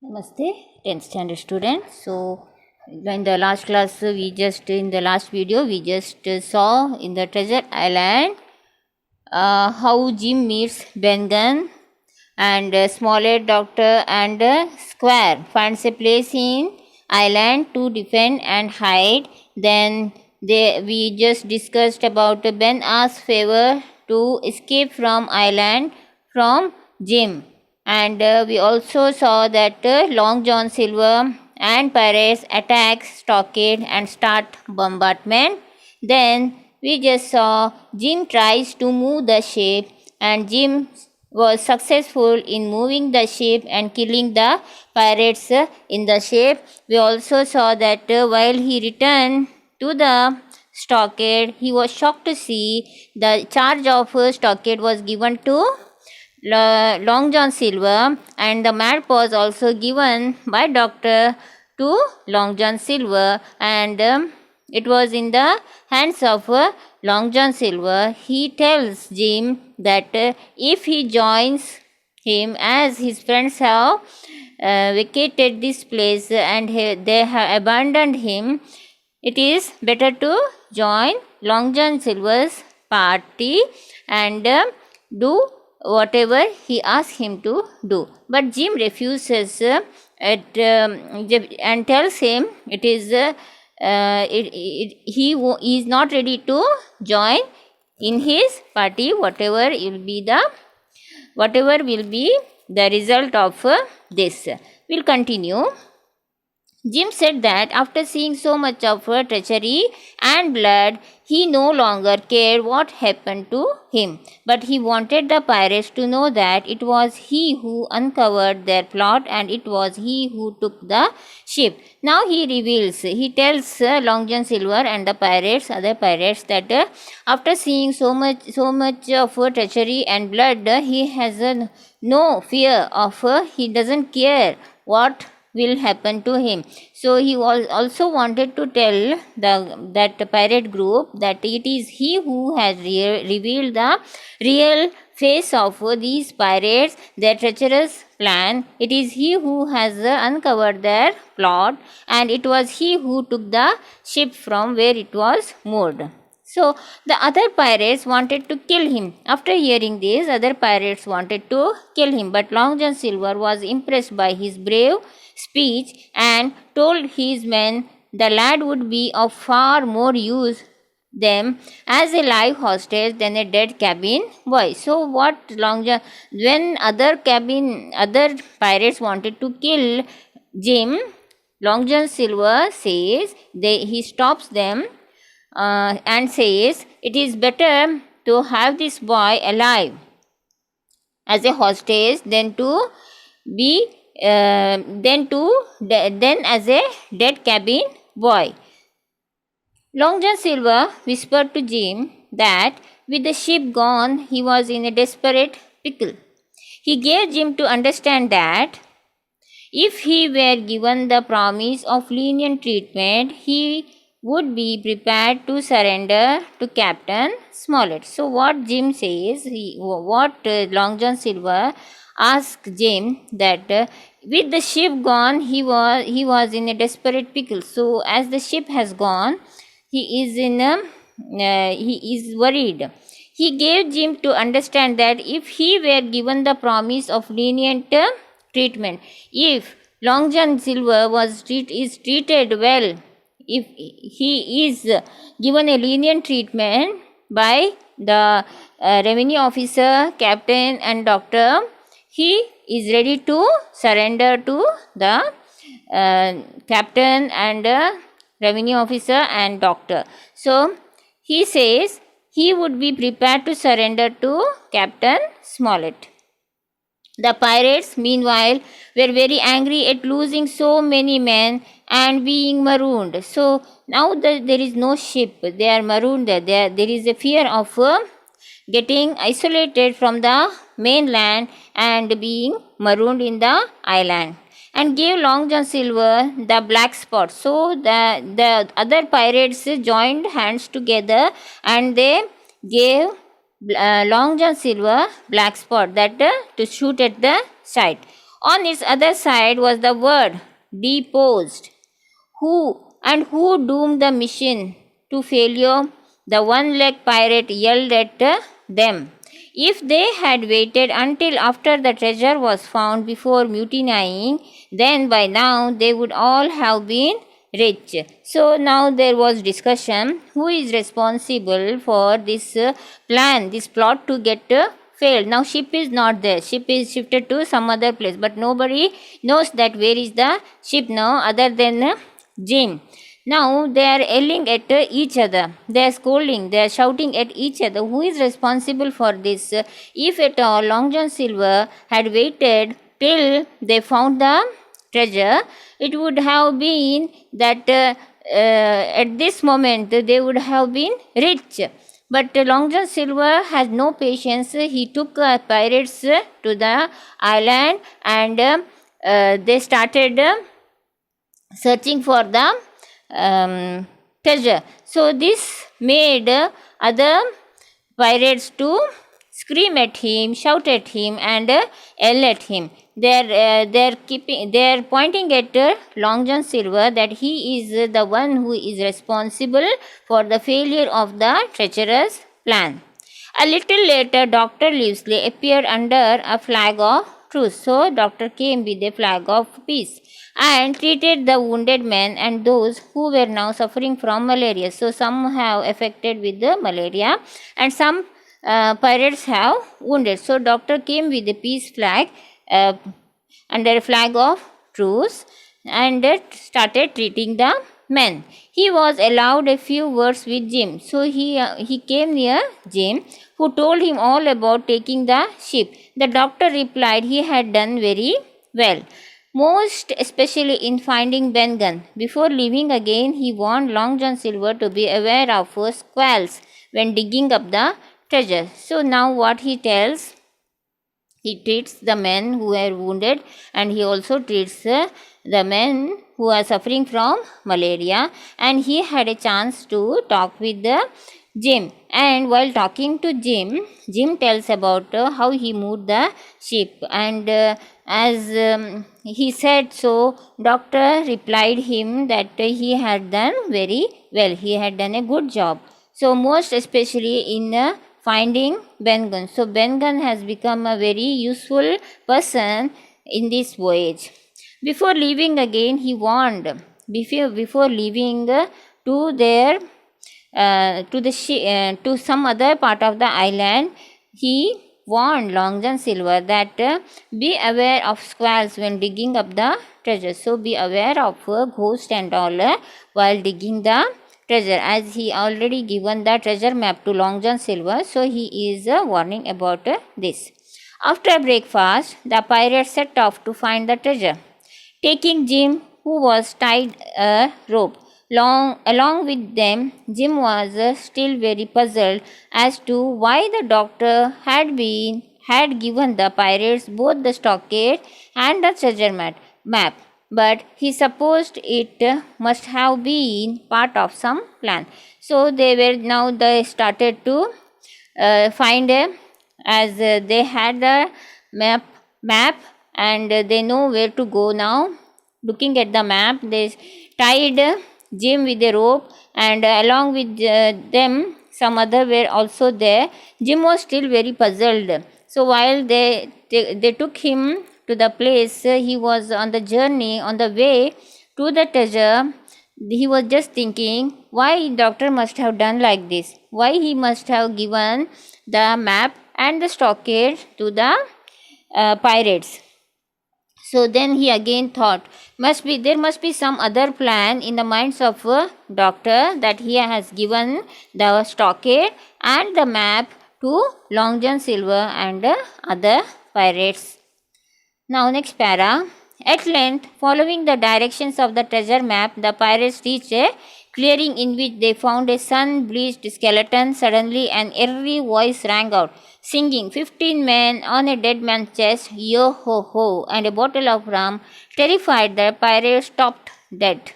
Namaste, 10th standard students. So, in the last class, in the last video, we just saw in the Treasure Island how Jim meets Ben Gunn and Smollett, Doctor, and Square finds a place in island to defend and hide. Then we just discussed about Ben asks favor to escape from island from Jim, and we also saw that Long John Silver and pirates attack Stockade and start bombardment. Then we just saw Jim tries to move the ship, and Jim was successful in moving the ship and killing the pirates in the ship. We also saw that while he returned to the stockade, he was shocked to see the charge of stockade was given to Long John Silver, and the map was also given by Doctor to Long John Silver, and it was in the hands of Long John Silver. He tells Jim that if he joins him, as his friends have vacated this place and they have abandoned him, it is better to join Long John Silver's party and do whatever he asks him to do. But Jim refuses and tells him it is he is not ready to join in his party, whatever will be the result of this. We'll continue. Jim said that after seeing so much of treachery and blood, he no longer cared what happened to him. But he wanted the pirates to know that it was he who uncovered their plot and it was he who took the ship. Now he tells Long John Silver and the other pirates, that after seeing so much of treachery and blood, he has no fear of, he doesn't care what will happen to him. So he was also wanted to tell that pirate group that it is he who has revealed the real face of these pirates, their treacherous plan. It is he who has uncovered their plot, and it was he who took the ship from where it was moored. So the other pirates wanted to kill him. After hearing this, other pirates wanted to kill him, but Long John Silver was impressed by his brave speech and told his men the lad would be of far more use them as a live hostage than a dead cabin boy. So what when other pirates wanted to kill Jim, Long John Silver says he stops them and says it is better to have this boy alive as a hostage than as a dead cabin boy. Long John Silver whispered to Jim that with the ship gone, he was in a desperate pickle. He gave Jim to understand that if he were given the promise of lenient treatment, he would be prepared to surrender to Captain Smollett. So what Jim says, Long John Silver asked Jim that with the ship gone, he was in a desperate pickle. So as the ship has gone, he is worried. He gave Jim to understand that if he were given the promise of lenient treatment, if Long John Silver is treated well, if he is given a lenient treatment by the revenue officer, captain and doctor, he is ready to surrender to the captain and revenue officer and doctor. So he says he would be prepared to surrender to Captain Smollett. The pirates, meanwhile, were very angry at losing so many men and being marooned. So now there is no ship, they are marooned there. There is a fear of getting isolated from the mainland and being marooned in the island, and gave Long John Silver the black spot. So the other pirates joined hands together and they gave Long John Silver black spot, that to shoot at the site. On its other side was the word deposed. Who doomed the mission to failure? The one-legged pirate yelled at them. If they had waited until after the treasure was found before mutinying, then by now they would all have been rich. So now there was discussion who is responsible for this plan, this plot to get failed. Now ship is not there. Ship is shifted to some other place, but nobody knows that where is the ship now other than Jim. Now they are yelling at each other. They are scolding. They are shouting at each other. Who is responsible for this? If at all Long John Silver had waited till they found the treasure, it would have been that at this moment they would have been rich. But Long John Silver has no patience. He took pirates to the island and they started searching for the treasure. So this made other pirates to scream at him, shout at him, and yell at him. They're pointing at Long John Silver that he is the one who is responsible for the failure of the treacherous plan. A little later, Dr. Livesey appeared under a flag of truce. So doctor came with a flag of peace and treated the wounded men and those who were now suffering from malaria. So some have affected with the malaria and some pirates have wounded. So doctor came with a peace flag under a flag of truce and started treating the men. He was allowed a few words with Jim. So he came near Jim, who told him all about taking the ship. The doctor replied he had done very well, most especially in finding Ben Gunn. Before leaving again, he warned Long John Silver to be aware of squalls when digging up the treasure. So now what he tells, he treats the men who are wounded and he also treats the men who are suffering from malaria, and he had a chance to talk with Jim. And while talking to Jim tells about how he moved the ship, and as he said so, doctor replied him that he had done very well, he had done a good job. So most especially in finding Ben Gunn. So Ben Gunn has become a very useful person in this voyage. Before leaving again, he warned, before leaving to their to some other part of the island, he warned Long John Silver that be aware of squalls when digging up the treasure. So be aware of ghosts and all while digging the treasure, as he already given the treasure map to Long John Silver. So he is warning about this. After breakfast, the pirates set off to find the treasure, taking Jim, who was tied a rope. Along with them, Jim was still very puzzled as to why the doctor had given the pirates both the stockade and the treasure map. But he supposed it must have been part of some plan. So they started to find as they had the map and they know where to go now. Looking at the map, they tied Jim with a rope, and along with them some other were also there. Jim was still very puzzled. So while they took him to the place, he was on the journey, on the way to the treasure. He was just thinking why doctor must have done like this, why he must have given the map and the stockade to the pirates. So then he again thought, there must be some other plan in the minds of doctor, that he has given the stockade and the map to Long John Silver and other pirates. Now next para. At length, following the directions of the treasure map, the pirates reached a clearing in which they found a sun-bleached skeleton. Suddenly an eerie voice rang out, singing, 15 men on a dead man's chest, yo-ho-ho, and a bottle of rum. Terrified, the pirates stopped dead.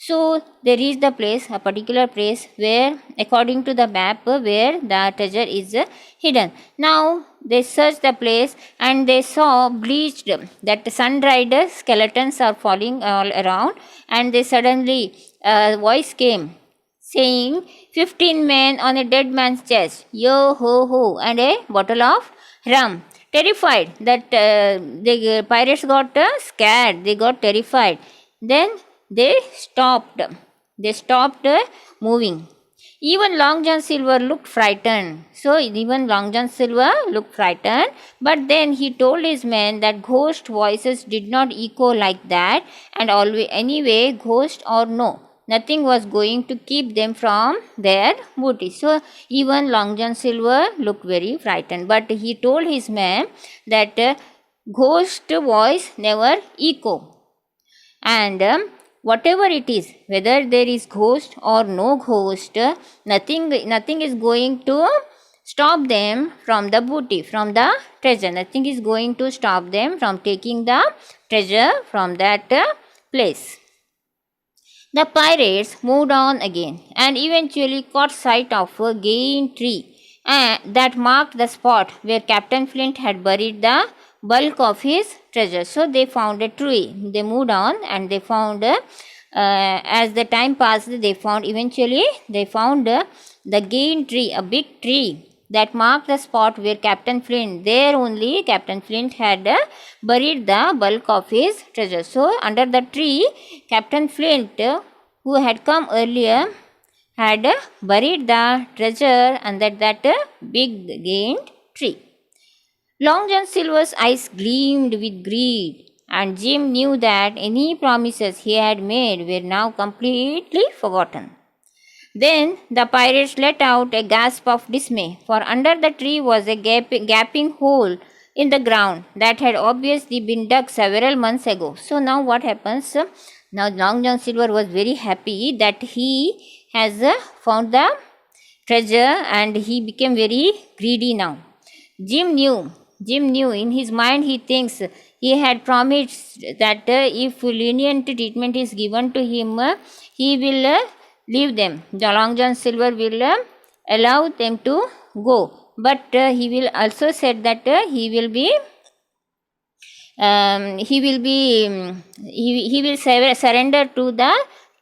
So they reached the place, a particular place where, according to the map, where the treasure is hidden. Now they searched the place and they saw bleached, that sun-dried skeletons are falling all around, and they suddenly a voice came saying, 15 men on a dead man's chest, yo ho ho, and a bottle of rum. Terrified, that the pirates got scared, they got terrified. Then they stopped. They stopped moving. Even Long John Silver looked frightened. So even Long John Silver looked frightened. But then he told his men that ghost voices did not echo like that, and always anyway, ghost or no, nothing was going to keep them from their booty. So even Long John Silver looked very frightened. But he told his men that ghost voice never echo, and whatever it is, whether there is ghost or no ghost, nothing is going to stop them from the booty, from the treasure. Nothing is going to stop them from taking the treasure from that place. The pirates moved on again and eventually caught sight of a gay tree that marked the spot where Captain Flint had buried the bulk of his treasure. So they found a tree. They moved on and they found, as the time passed, eventually they found the gay tree, a big tree that marked the spot where Captain Flint, there only Captain Flint had buried the bulk of his treasure. So under the tree, Captain Flint, who had come earlier, had buried the treasure under that big gained tree. Long John Silver's eyes gleamed with greed, and Jim knew that any promises he had made were now completely forgotten. Then the pirates let out a gasp of dismay, for under the tree was a gaping hole in the ground that had obviously been dug several months ago. So now what happens? Now Long John Silver was very happy that he has found the treasure, and he became very greedy now. Jim knew in his mind, he thinks he had promised that if lenient treatment is given to him, he will leave them. Long John Silver will allow them to go, but he will also said that he will surrender to the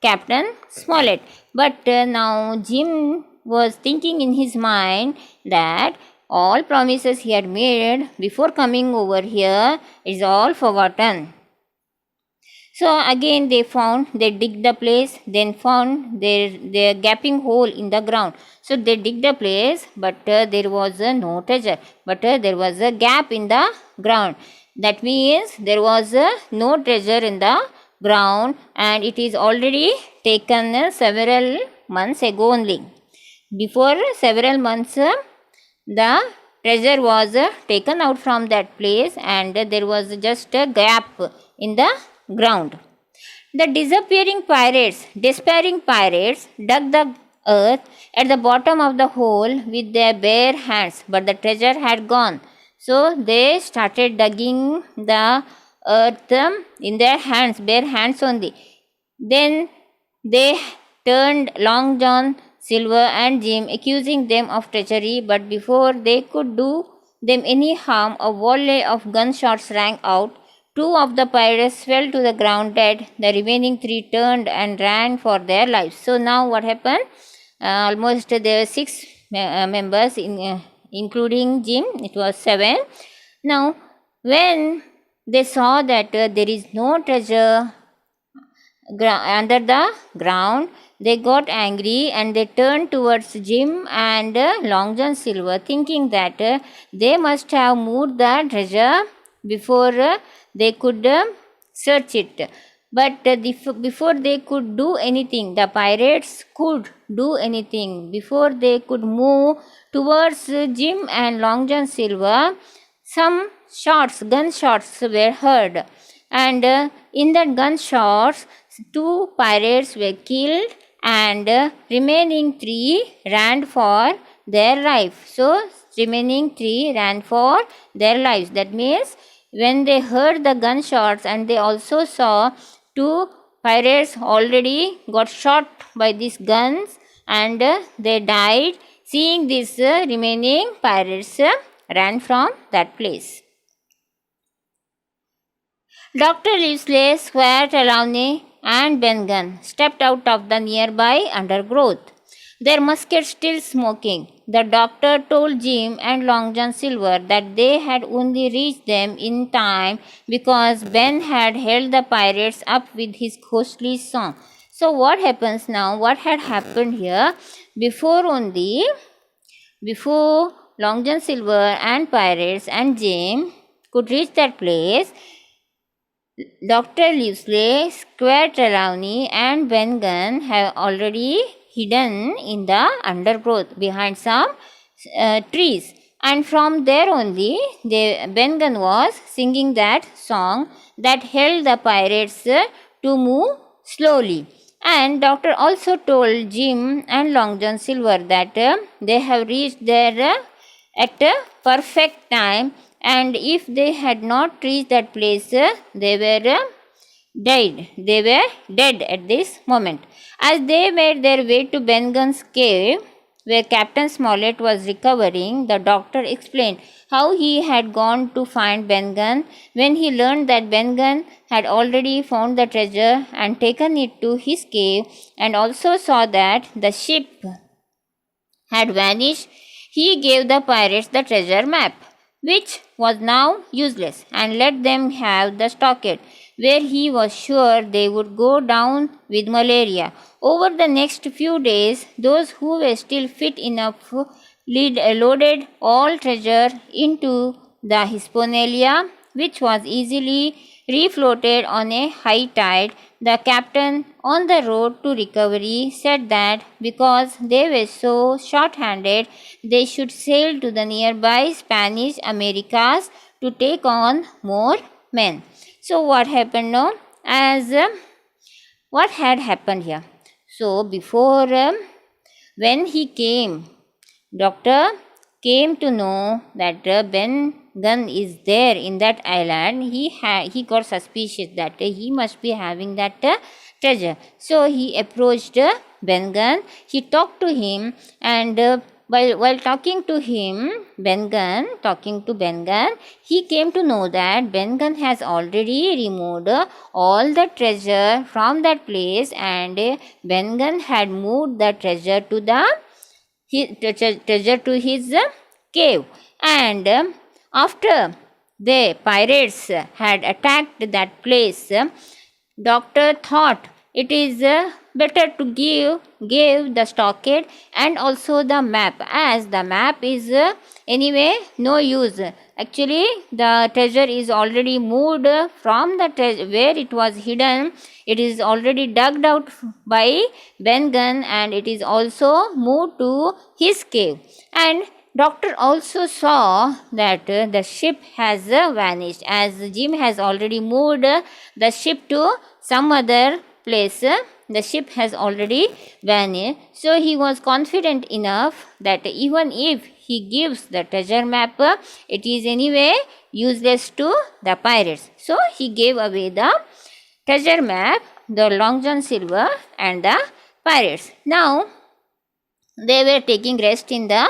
Captain Smollett. But now Jim was thinking in his mind that all promises he had made before coming over here is all forgotten. So again they dig the place, then found their gaping hole in the ground. So they dig the place, but there was no treasure, but there was a gap in the ground. That means there was no treasure in the ground, and it is already taken several months ago only. Before several months, the treasure was taken out from that place, and there was just a gap in the ground. The despairing pirates dug the earth at the bottom of the hole with their bare hands, but the treasure had gone. So they started digging the earth in their hands, bare hands only. Then they turned Long John Silver and Jim, accusing them of treachery, but before they could do them any harm, a volley of gunshots rang out. 2 of the pirates fell to the ground dead. The remaining 3 turned and ran for their lives. So now what happened? Almost there were 6 members, including Jim. It was 7. Now, when they saw that there is no treasure under the ground, they got angry and they turned towards Jim and Long John Silver, thinking that they must have moved the treasure before they could search it. But before they could do anything, the pirates could do anything. Before they could move towards Jim and Long John Silver, some gunshots were heard. And in that gunshots, 2 pirates were killed, and remaining 3 ran for their life. So remaining 3 ran for their lives. That means when they heard the gunshots and they also saw 2 pirates already got shot by these guns and they died. Seeing this, remaining pirates ran from that place. Dr. Livesey, Square Trelawney, and Ben Gunn stepped out of the nearby undergrowth, their muskets still smoking. The doctor told Jim and Long John Silver that they had only reached them in time because Ben had held the pirates up with his ghostly song. So what happens now? What had happened here? Before Long John Silver and pirates and Jim could reach that place, Dr. Livesey, Square Trelawney, and Ben Gunn have already hidden in the undergrowth behind some trees. And from there only, Ben Gunn was singing that song that held the pirates to move slowly. And doctor also told Jim and Long John Silver that they have reached there at a perfect time, and if they had not reached that place, they were dead at this moment. As they made their way to Ben Gunn's cave, where Captain Smollett was recovering, the doctor explained how he had gone to find Ben Gunn when he learned that Ben Gunn had already found the treasure and taken it to his cave, and also saw that the ship had vanished. He gave the pirates the treasure map, which was now useless, and let them have the stockade, where he was sure they would go down with malaria. Over the next few days, those who were still fit enough loaded all treasure into the Hispaniola, which was easily refloated on a high tide. The captain, on the road to recovery, said that because they were so short-handed, they should sail to the nearby Spanish Americas to take on more men. So what happened now? What had happened here? So before, when he came, doctor came to know that Ben Gunn is there in that island. He got suspicious that he must be having that treasure. So he approached Ben Gunn. He talked to him, and while talking to Ben Gunn, he came to know that Ben Gunn has already removed all the treasure from that place, and Ben Gunn had moved the treasure to his cave. And after the pirates had attacked that place, doctor thought it is better to give the stockade and also the map, as the map is anyway no use. Actually, the treasure is already moved from the where it was hidden. It is already dug out by Ben Gunn, and it is also moved to his cave. And doctor also saw that the ship has vanished, as Jim has already moved the ship to some other place. The ship has already vanished. So he was confident enough that even if he gives the treasure map, it is anyway useless to the pirates. So he gave away the treasure map, the Long John Silver and the pirates. Now they were taking rest in the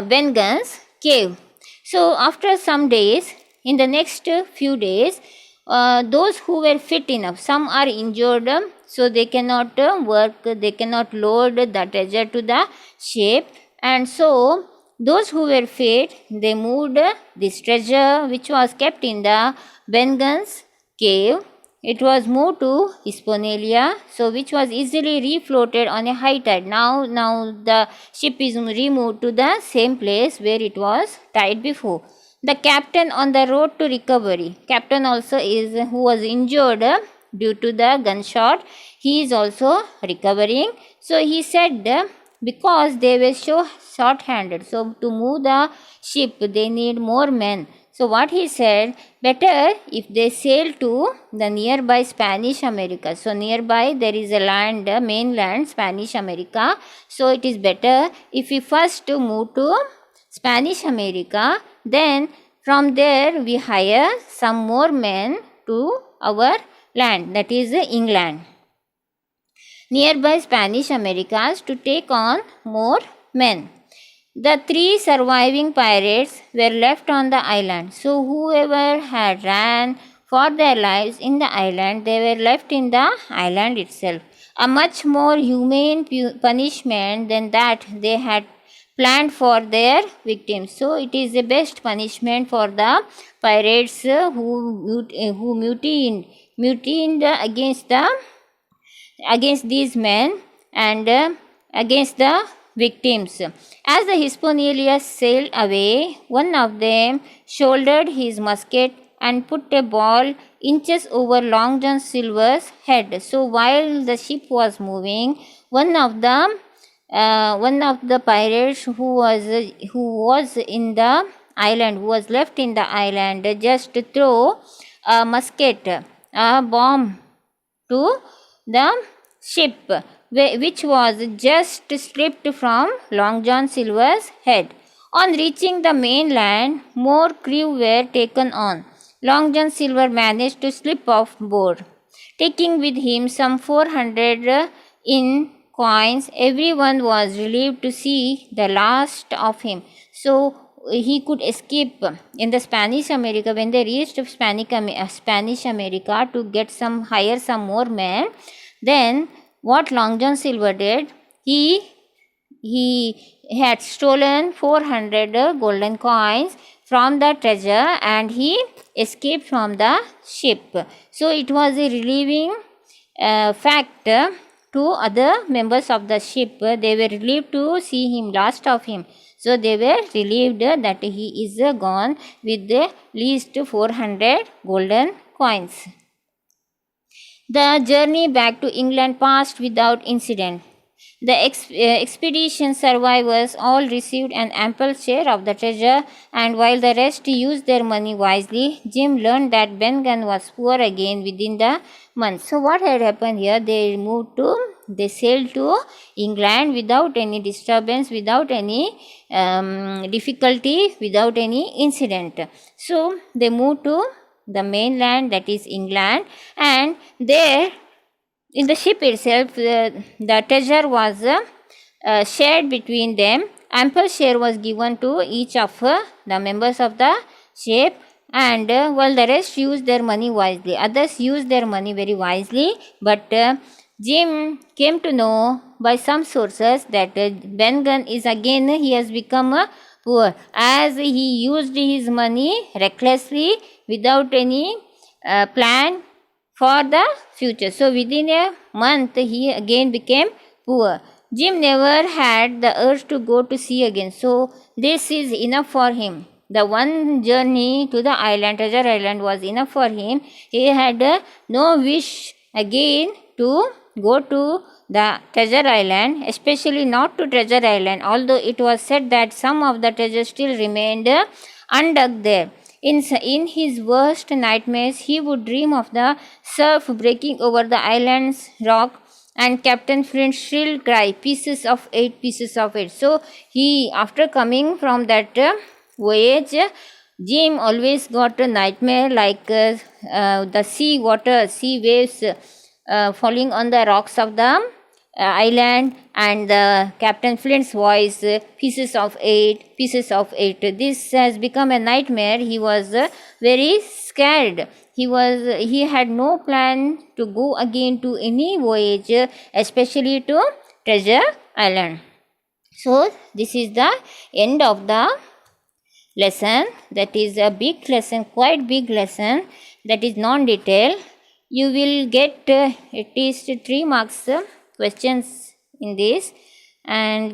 Ben Gunn's cave. So after some days, in the next few days, those who were fit enough, some are injured, so they cannot work, they cannot load the treasure to the ship, and so those who were fit, they moved this treasure which was kept in the Ben Gunn's cave. It was moved to Hispaniola, so which was easily refloated on a high tide. Now the ship is removed to the same place where it was tied before. The captain on the road to recovery. Captain also who was injured due to the gunshot. He is also recovering. So he said because they were so short-handed, so to move the ship they need more men. So what he said, better if they sail to the nearby Spanish America. So nearby there is a land, mainland Spanish America. So it is better if we first move to Spanish America, then from there we hire some more men to our land, that is England, nearby Spanish Americas to take on more men. The 3 surviving pirates were left on the island. So whoever had ran for their lives in the island, they were left in the island itself. A much more humane punishment than that they had planned for their victims. So it is the best punishment for the pirates who mutinied against these men and against the victims. As the Hispaniola sailed away, one of them shouldered his musket and put a ball inches over Long John Silver's head. So while the ship was moving, one of the pirates who was in the island, who was left in the island, just throw a musket, a bomb to the ship, which was just slipped from Long John Silver's head. On reaching the mainland, more crew were taken on. Long John Silver managed to slip off board, taking with him some 400 in coins. Everyone was relieved to see the last of him. So he could escape in the Spanish America. When they reached Spanish America to get hire some more men, then what Long John Silver did, he had stolen 400 golden coins from the treasure and he escaped from the ship. So it was a relieving fact to other members of the ship. They were relieved to see him, last of him. So they were relieved that he is gone with the least 400 golden coins. The journey back to England passed without incident. The expedition survivors all received an ample share of the treasure, and while the rest used their money wisely, Jim learned that Ben Gunn was poor again within the month. So what had happened here? They sailed to England without any disturbance, without any difficulty, without any incident. So they moved to the mainland, that is England, and there in the ship itself the treasure was shared between them. Ample share was given to each of the members of the ship, and while the rest used their money wisely. Others used their money very wisely, but Jim came to know by some sources that Ben Gunn is again, he has become poor, as he used his money recklessly without any plan for the future. So within a month he again became poor. Jim never had the urge to go to sea again. So this is enough for him. The one journey to the island, treasure island, was enough for him. He had no wish again to go to the treasure island, especially not to treasure island, although it was said that some of the treasure still remained undug there. In his worst nightmares, he would dream of the surf breaking over the island's rock and Captain Flint's shrill cry, pieces of eight, pieces of eight. So he, after coming from that voyage, Jim always got a nightmare like the sea waves falling on the rocks of the island, and the Captain Flint's voice, pieces of eight, pieces of eight. This has become a nightmare. He was very scared. He had no plan to go again to any voyage, especially to Treasure Island. So this is the end of the lesson. That is a big lesson, quite big lesson, that is non-detail. You will get at least 3 marks questions in this, and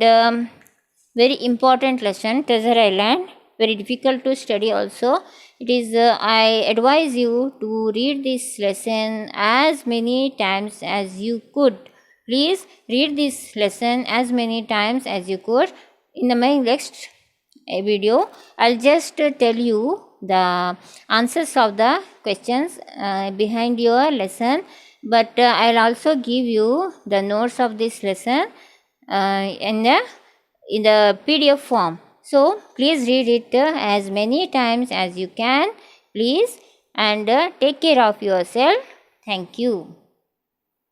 very important lesson, Treasure Island, very difficult to study also. It is I advise you to read this lesson as many times as you could. Please read this lesson as many times as you could. In my next video, I'll just tell you the answers of the questions behind your lesson, but I'll also give you the notes of this lesson in the PDF form. So please read it as many times as you can, please, and take care of yourself. Thank you.